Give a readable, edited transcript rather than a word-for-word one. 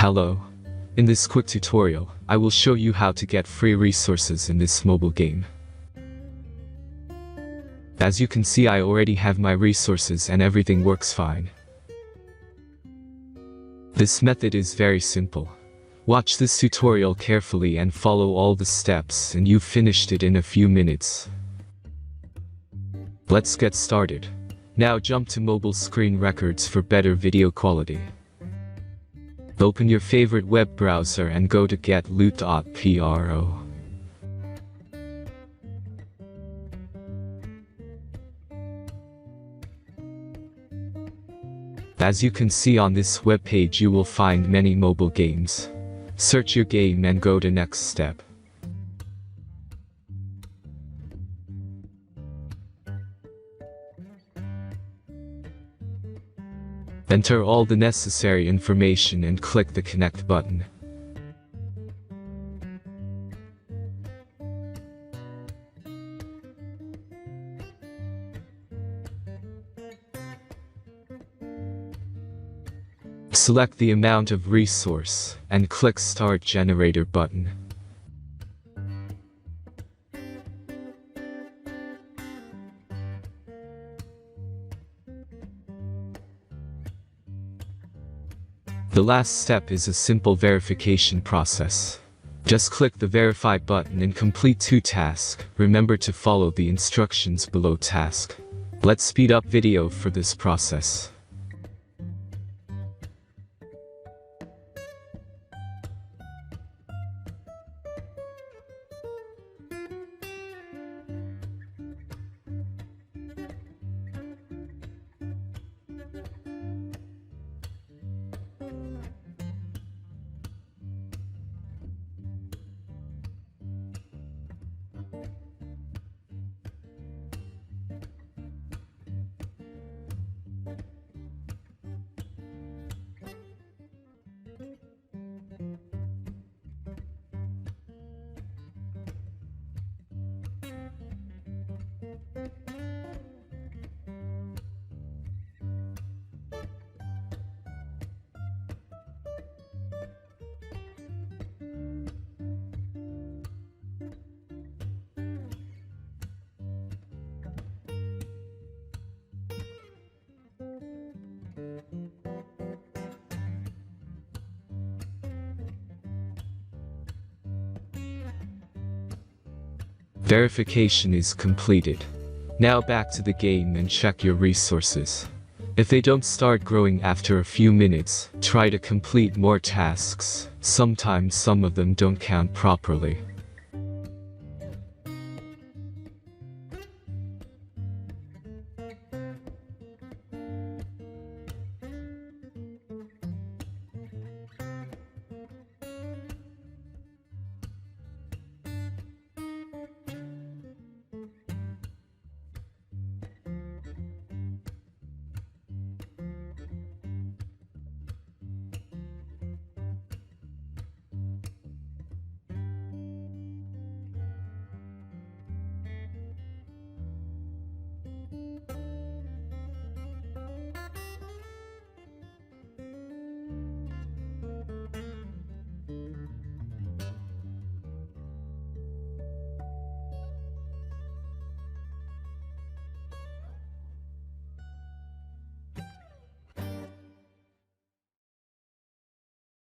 Hello. In this quick tutorial, I will show you how to get free resources in this mobile game. As you can see, I already have my resources and everything works fine. This method is very simple. Watch this tutorial carefully and follow all the steps and you've finished it in a few minutes. Let's get started. Now jump to mobile screen records for better video quality. Open your favorite web browser and go to get.loot.pro. As you can see on this web page, you will find many mobile games. Search your game and go to next step. Enter all the necessary information and click the connect button. Select the amount of resource and click Start Generator button. The last step is a simple verification process. Just click the Verify button and complete 2 tasks. Remember to follow the instructions below task. Let's speed up video for this process. Verification is completed. Now back to the game and check your resources. If they don't start growing after a few minutes, try to complete more tasks. Sometimes some of them don't count properly.